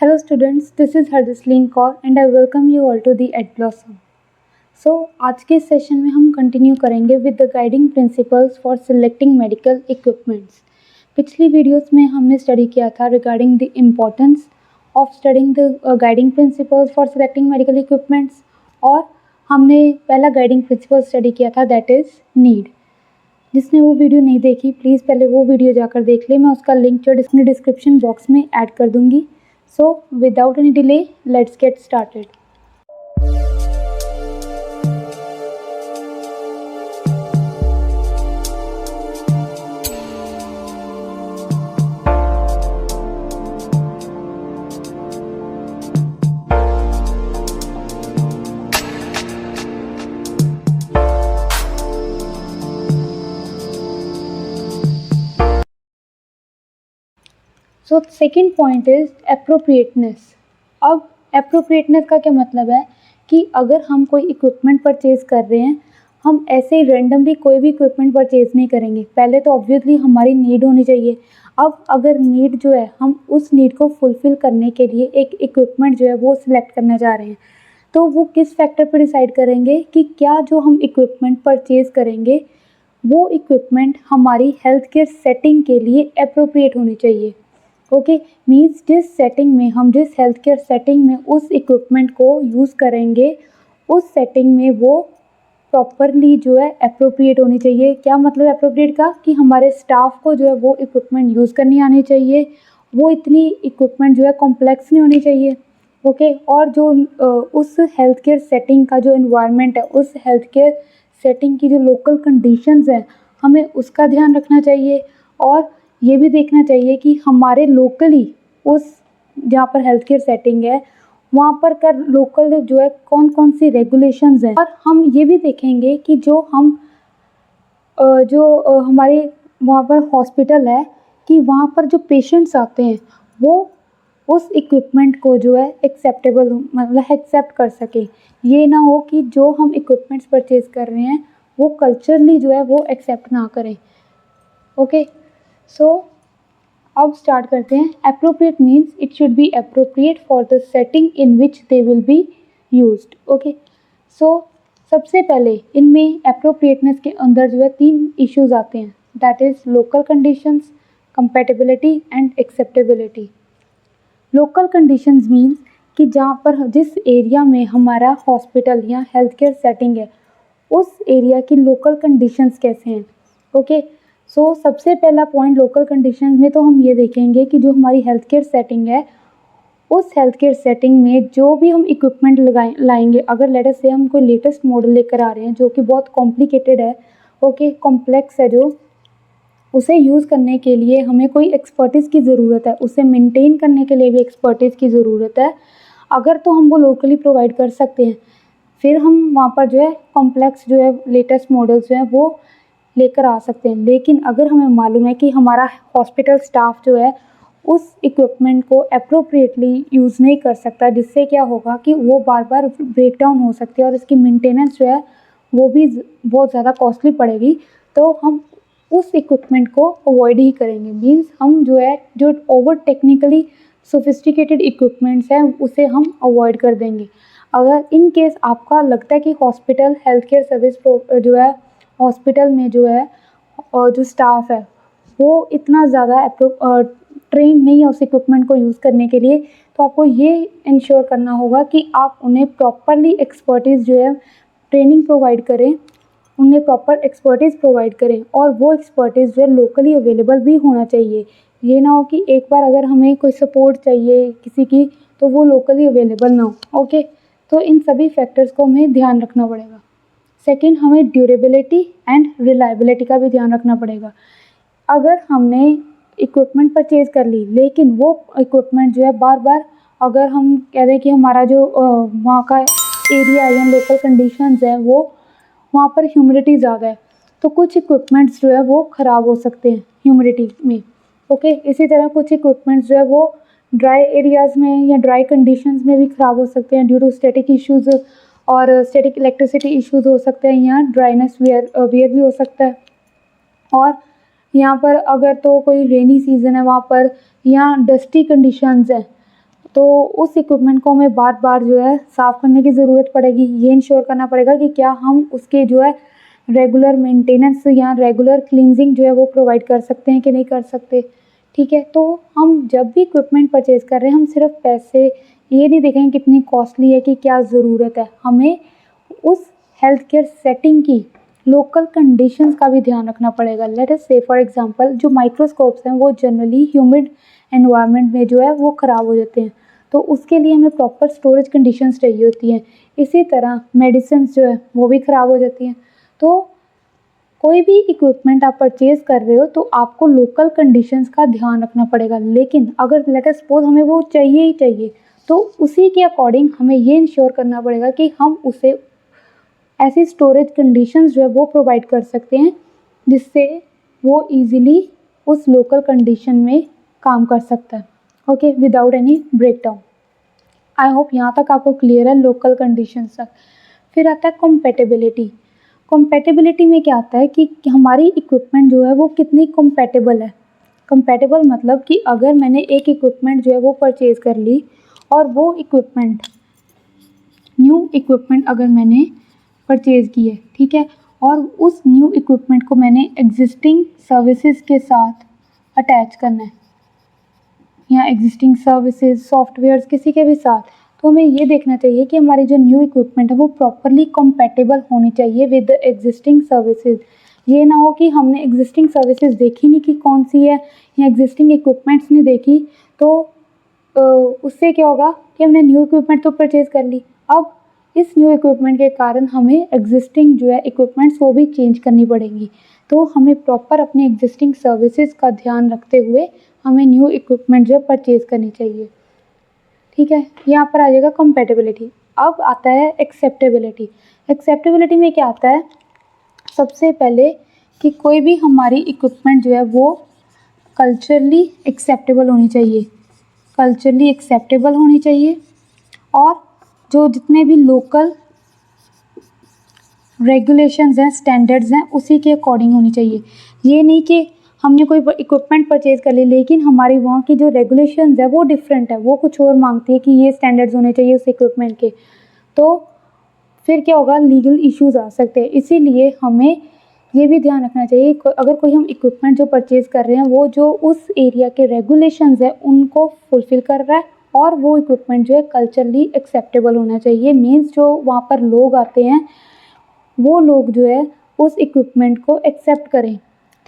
Hello students, this is Harjasleen Kaur and I welcome you all to the EdBlossom. आज के session में हम continue करेंगे with the guiding principles for selecting medical equipments. पिछली videos में हमने study किया था regarding the importance of studying the guiding principles for selecting medical equipments और हमने पहला गाइडिंग प्रिंसिपल स्टडी किया था दैट इज़ नीड। जिसने वो वीडियो नहीं देखी प्लीज़ पहले वो वीडियो जाकर देख ले, मैं उसका लिंक जो डिस्क्रिप्शन बॉक्स में ऐड कर दूँगी। So without any delay, let's get started. So second point is appropriateness. अब appropriateness का क्या मतलब है कि अगर हम कोई इक्विपमेंट परचेज़ कर रहे हैं, हम ऐसे ही रेंडमली कोई भी इक्विपमेंट परचेज़ नहीं करेंगे। पहले तो ऑब्वियसली हमारी नीड होनी चाहिए। अब अगर नीड जो है, हम उस नीड को फुलफ़िल करने के लिए एक इक्विपमेंट जो है वो सिलेक्ट करने जा रहे हैं, तो वो किस फैक्टर पर डिसाइड करेंगे कि क्या जो हम इक्विपमेंट परचेज़ करेंगे वो इक्विपमेंट हमारी हेल्थ केयर सेटिंग के लिए अप्रोप्रिएट होनी चाहिए। ओके, मीन्स जिस हेल्थ केयर सेटिंग में उस इक्विपमेंट को यूज़ करेंगे उस सेटिंग में वो प्रॉपरली जो है अप्रोप्रिएट होनी चाहिए। क्या मतलब अप्रोप्रिएट का कि हमारे स्टाफ को जो है वो इक्विपमेंट यूज़ करनी आनी चाहिए, वो इतनी इक्विपमेंट जो है कॉम्प्लेक्स नहीं होनी चाहिए। ओके, और जो उस हेल्थ केयर सेटिंग का जो इन्वायरमेंट है, उस हेल्थ केयर सेटिंग की जो लोकल कंडीशंस हैं, हमें उसका ध्यान रखना चाहिए। और ये भी देखना चाहिए कि हमारे लोकली उस जहाँ पर हेल्थ केयर सेटिंग है वहाँ पर कर लोकल जो है कौन कौन सी रेगुलेशंस हैं। और हम ये भी देखेंगे कि हमारे वहाँ पर हॉस्पिटल है कि वहाँ पर जो पेशेंट्स आते हैं वो उस इक्विपमेंट को जो है एक्सेप्टेबल मतलब एक्सेप्ट कर सके। ये ना हो कि जो हम इक्विपमेंट्स परचेज़ कर रहे हैं वो कल्चरली जो है वो एक्सेप्ट ना करें। ओके, सो अब स्टार्ट करते हैं। Appropriate means it should be appropriate for the setting in which they will be used. Okay, so सबसे पहले इनमें अप्रोप्रिएटनेस के अंदर जो है 3 इश्यूज आते हैं, that is local conditions, compatibility and acceptability. Local conditions means कि जहाँ पर जिस एरिया में हमारा हॉस्पिटल या हेल्थ केयर सेटिंग है उस एरिया की लोकल कंडीशंस कैसे हैं। ओके, सो सबसे पहला पॉइंट लोकल कंडीशंस में तो हम ये देखेंगे कि जो हमारी हेल्थ केयर सेटिंग है उस हेल्थ केयर सेटिंग में जो भी हम इक्विपमेंट लाएंगे, अगर लेट अस से हम कोई लेटेस्ट मॉडल लेकर आ रहे हैं जो कि बहुत कॉम्प्लिकेटेड है, ओके कॉम्प्लेक्स है, जो उसे यूज़ करने के लिए हमें कोई एक्सपर्टीज़ की ज़रूरत है, उसे मेंटेन करने के लिए भी एक्सपर्टीज़ की ज़रूरत है। अगर तो हम वो लोकली प्रोवाइड कर सकते हैं फिर हम वहाँ पर जो है कॉम्प्लेक्स जो है लेटेस्ट मॉडल्स जो हैं वो लेकर आ सकते हैं। लेकिन अगर हमें मालूम है कि हमारा हॉस्पिटल स्टाफ जो है उस इक्विपमेंट को अप्रोप्रिएटली यूज़ नहीं कर सकता, जिससे क्या होगा कि वो बार बार ब्रेक डाउन हो सकती है और इसकी मेंटेनेंस जो है वो भी बहुत ज़्यादा कॉस्टली पड़ेगी, तो हम उस इक्विपमेंट को अवॉइड ही करेंगे। मीन्स हम जो है जो ओवर टेक्निकली सोफिस्टिकेटेड इक्विपमेंट्स हैं उसे हम अवॉइड कर देंगे। अगर इन केस आपका लगता है कि हॉस्पिटल हेल्थ केयर सर्विस जो है हॉस्पिटल में जो है और जो स्टाफ है वो इतना ज़्यादा ट्रेन नहीं है उस इक्विपमेंट को यूज़ करने के लिए, तो आपको ये इंश्योर करना होगा कि आप उन्हें प्रॉपरली एक्सपर्टीज़ जो है ट्रेनिंग प्रोवाइड करें, उन्हें प्रॉपर एक्सपर्टीज़ प्रोवाइड करें और वो एक्सपर्टीज़ जो है लोकली अवेलेबल भी होना चाहिए। ये ना हो कि एक बार अगर हमें कोई सपोर्ट चाहिए किसी की तो वो लोकली अवेलेबल ना हो। ओके, तो इन सभी फैक्टर्स को हमें ध्यान रखना पड़ेगा। सेकेंड, हमें ड्यूरेबिलिटी एंड रिलायबिलिटी का भी ध्यान रखना पड़ेगा। अगर हमने इक्विपमेंट परचेज़ कर ली लेकिन वो इक्विपमेंट जो है बार बार अगर हम कह दें कि हमारा जो वहाँ का एरिया या लोकल कंडीशंस है वो वहाँ पर ह्यूमिडिटी ज़्यादा है तो कुछ इक्विपमेंट्स जो है वो ख़राब हो सकते हैं ह्यूमिडिटी में। ओके, इसी तरह कुछ इक्विपमेंट्स जो है वो ड्राई एरियाज़ में या ड्राई कंडीशंस में भी ख़राब हो सकते हैं ड्यू टू स्टैटिक इश्यूज़ और स्टैटिक इलेक्ट्रिसिटी इश्यूज़ हो सकते हैं या ड्राइनेस वियर भी हो सकता है। और यहाँ पर अगर तो कोई रेनी सीज़न है वहाँ पर या डस्टी कंडीशंस है तो उस इक्विपमेंट को हमें बार बार जो है साफ़ करने की ज़रूरत पड़ेगी। ये इंश्योर करना पड़ेगा कि क्या हम उसके जो है रेगुलर मेंटेनेंस या रेगुलर क्लींजिंग जो है वो प्रोवाइड कर सकते हैं कि नहीं कर सकते। ठीक है, तो हम जब भी इक्विपमेंट परचेज़ कर रहे हैं, हम सिर्फ पैसे ये नहीं देखेंगे कितनी कॉस्टली है कि क्या ज़रूरत है, हमें उस हेल्थ केयर सेटिंग की लोकल कंडीशंस का भी ध्यान रखना पड़ेगा। लेट अस से फॉर एग्जांपल जो माइक्रोस्कोप्स हैं वो जनरली ह्यूमिड एनवायरनमेंट में जो है वो ख़राब हो जाते हैं, तो उसके लिए हमें प्रॉपर स्टोरेज कंडीशंस चाहिए होती हैं। इसी तरह मेडिसिन जो है वो भी ख़राब हो जाती हैं। तो कोई भी इक्विपमेंट आप परचेज़ कर रहे हो तो आपको लोकल कंडीशंस का ध्यान रखना पड़ेगा, लेकिन अगर लेट अस सपोज हमें वो चाहिए ही चाहिए तो उसी के अकॉर्डिंग हमें ये इंश्योर करना पड़ेगा कि हम उसे ऐसी स्टोरेज कंडीशंस जो है वो प्रोवाइड कर सकते हैं जिससे वो इजीली उस लोकल कंडीशन में काम कर सकता है, ओके, विदाउट एनी ब्रेकडाउन। आई होप यहाँ तक आपको क्लियर है लोकल कंडीशंस तक। फिर आता है कंपैटिबिलिटी। कंपैटिबिलिटी में क्या आता है कि हमारी इक्विपमेंट जो है वो कितनी कंपैटिबल है। कंपैटिबल मतलब कि अगर मैंने एक इक्विपमेंट जो है वो परचेज़ कर ली और वो इक्विपमेंट न्यू इक्विपमेंट अगर मैंने परचेज़ की है, ठीक है, और उस न्यू इक्विपमेंट को मैंने एग्जिस्टिंग सर्विसेज के साथ अटैच करना है या एग्जिस्टिंग सर्विसेज सॉफ्टवेयर्स किसी के भी साथ, तो हमें ये देखना चाहिए कि हमारी जो न्यू इक्विपमेंट है वो प्रॉपरली कंपैटिबल होनी चाहिए विद द एग्जिस्टिंग सर्विसेज। ये ना हो कि हमने एग्जिस्टिंग सर्विसेज देखी नहीं कि कौन सी है या एग्जिस्टिंग इक्विपमेंट्स नहीं देखी, तो उससे क्या होगा कि हमने न्यू इक्विपमेंट तो परचेज़ कर ली, अब इस न्यू इक्विपमेंट के कारण हमें एग्जिस्टिंग जो है इक्विपमेंट्स वो भी चेंज करनी पड़ेंगी। तो हमें प्रॉपर अपने एग्जिस्टिंग सर्विसेज का ध्यान रखते हुए हमें न्यू इक्विपमेंट जो है परचेज़ करनी चाहिए। ठीक है, यहाँ पर आ जाएगा कंपैटिबिलिटी। अब आता है एक्सेप्टेबिलिटी। एक्सेप्टेबिलिटी में क्या आता है, सबसे पहले कि कोई भी हमारी इक्विपमेंट जो है वो कल्चरली एक्सेप्टेबल होनी चाहिए, कल्चरली एक्सेप्टेबल होनी चाहिए, और जो जितने भी लोकल रेगुलेशंस हैं स्टैंडर्ड्स हैं उसी के अकॉर्डिंग होनी चाहिए। ये नहीं कि हमने कोई इक्विपमेंट परचेज़ कर ली लेकिन हमारी वहाँ की जो रेगुलेशंस है वो डिफरेंट है, वो कुछ और मांगती है कि ये स्टैंडर्ड्स होने चाहिए उस इक्विपमेंट के, तो फिर क्या होगा, लीगल इश्यूज आ सकते हैं। इसीलिए हमें ये भी ध्यान रखना चाहिए अगर कोई हम इक्विपमेंट जो परचेज़ कर रहे हैं वो जो उस एरिया के रेगुलेशंस है उनको फुलफ़िल कर रहा है, और वो इक्विपमेंट जो है कल्चरली एक्सेप्टेबल होना चाहिए। मीन्स जो वहाँ पर लोग आते हैं वो लोग जो है उस इक्विपमेंट को एक्सेप्ट करें।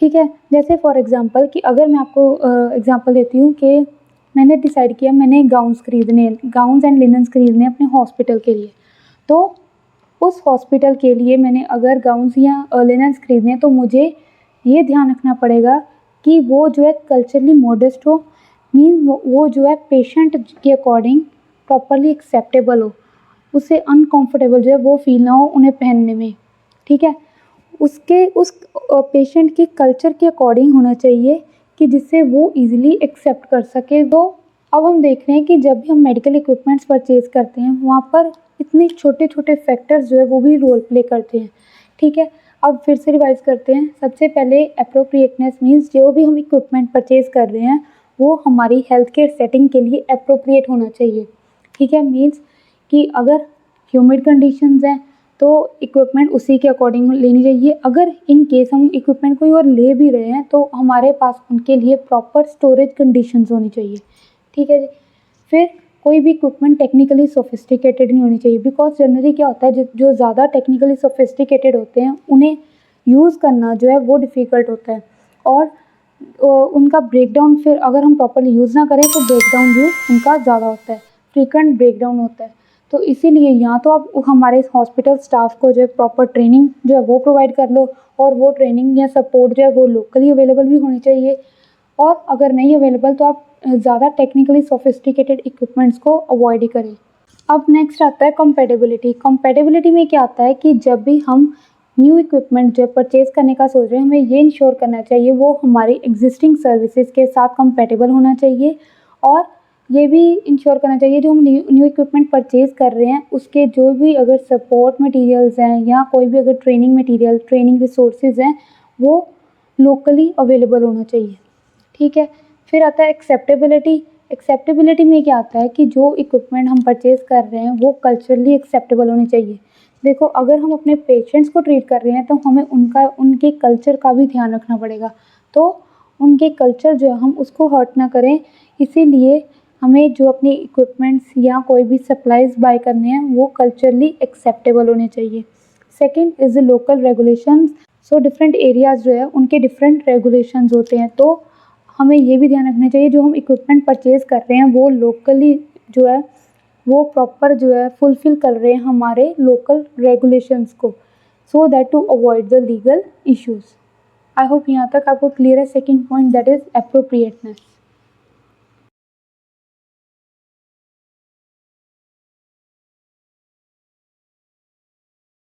ठीक है, जैसे फॉर एग्ज़ाम्पल कि अगर मैं आपको एग्ज़ाम्पल देती हूँ कि मैंने डिसाइड किया मैंने गाउन्स एंड लिनन्स खरीदने अपने हॉस्पिटल के लिए, तो उस हॉस्पिटल के लिए मैंने अगर गाउन्स या लिनन्स खरीदने हैं तो मुझे ये ध्यान रखना पड़ेगा कि वो जो है कल्चरली मॉडेस्ट हो, मीन वो जो है पेशेंट के अकॉर्डिंग प्रॉपरली एक्सेप्टेबल हो, उससे अनकंफर्टेबल जो है वो फील ना हो उन्हें पहनने में। ठीक है, उसके उस पेशेंट के कल्चर के अकॉर्डिंग होना चाहिए कि जिससे वो इजीली एक्सेप्ट कर सके। तो अब हम देख रहे हैं कि जब भी हम मेडिकल इक्विपमेंट्स परचेज़ करते हैं वहाँ पर इतने छोटे छोटे फैक्टर्स जो है वो भी रोल प्ले करते हैं। ठीक है, अब फिर से रिवाइज करते हैं। सबसे पहले एप्रोप्रिएटनेस मीन्स जो भी हम इक्विपमेंट परचेज़ कर रहे हैं वो हमारी हेल्थ केयर सेटिंग के लिए एप्रोप्रिएट होना चाहिए। ठीक है, मीन्स कि अगर ह्यूमिड कंडीशंस हैं तो इक्विपमेंट उसी के अकॉर्डिंग लेनी चाहिए। अगर इन केस हम इक्विपमेंट कोई और ले भी रहे हैं तो हमारे पास उनके लिए प्रॉपर स्टोरेज कंडीशंस होनी चाहिए। ठीक है जी, फिर कोई भी इक्विपमेंट टेक्निकली सोफिस्टिकेटेड नहीं होनी चाहिए, बिकॉज जनरली क्या होता है जो ज़्यादा टेक्निकली सोफिस्टिकेटेड होते हैं उन्हें यूज़ करना जो है वो डिफ़िकल्ट होता है, और उनका ब्रेकडाउन फिर अगर हम प्रॉपरली यूज़ ना करें तो ब्रेकडाउन भी उनका ज़्यादा होता है, फ्रीक्वेंट ब्रेकडाउन होता है। तो इसीलिए या तो आप हमारे हॉस्पिटल स्टाफ को जो है प्रॉपर ट्रेनिंग जो है वो प्रोवाइड कर लो, और वो ट्रेनिंग या सपोर्ट जो है वो लोकली अवेलेबल भी होनी चाहिए, और अगर नहीं अवेलेबल तो आप ज़्यादा टेक्निकली सोफिस्टिकेटेड इक्विपमेंट्स को अवॉइड ही करें। अब नेक्स्ट आता है कंपैटिबिलिटी। कंपैटिबिलिटी में क्या आता है कि जब भी हम न्यू इक्विपमेंट जो परचेज़ करने का सोच रहे हैं हमें ये इंश्योर करना चाहिए वो हमारी एग्जिस्टिंग सर्विसेज के साथ कंपैटिबल होना चाहिए, और ये भी इंश्योर करना चाहिए जो हम न्यू इक्विपमेंट परचेज़ कर रहे हैं उसके जो भी अगर सपोर्ट मटेरियल्स हैं या कोई भी अगर ट्रेनिंग मटेरियल ट्रेनिंग रिसोर्सेज हैं वो लोकली अवेलेबल होना चाहिए। ठीक है, फिर आता है एक्सेप्टेबिलिटी। एक्सेप्टेबिलिटी में क्या आता है कि जो इक्विपमेंट हम परचेज़ कर रहे हैं वो कल्चरली एक्सेप्टेबल होनी चाहिए। देखो, अगर हम अपने पेशेंट्स को ट्रीट कर रहे हैं तो हमें उनके कल्चर का भी ध्यान रखना पड़ेगा। तो उनके कल्चर जो है हम उसको हर्ट ना करें, इसीलिए हमें जो अपने इक्विपमेंट्स या कोई भी सप्लाइज़ बाय करने हैं वो कल्चरली एक्सेप्टेबल होने चाहिए। Second is the local regulations. So different areas जो है उनके डिफरेंट रेगुलेशंस होते हैं, तो हमें ये भी ध्यान रखना चाहिए जो हम इक्विपमेंट परचेज़ कर रहे हैं वो लोकली जो है वो प्रॉपर जो है फुलफ़िल कर रहे हैं हमारे लोकल रेगुलेशंस को, so that to avoid the legal issues. I hope यहाँ तक आपको क्लियर है। Second point that is appropriateness.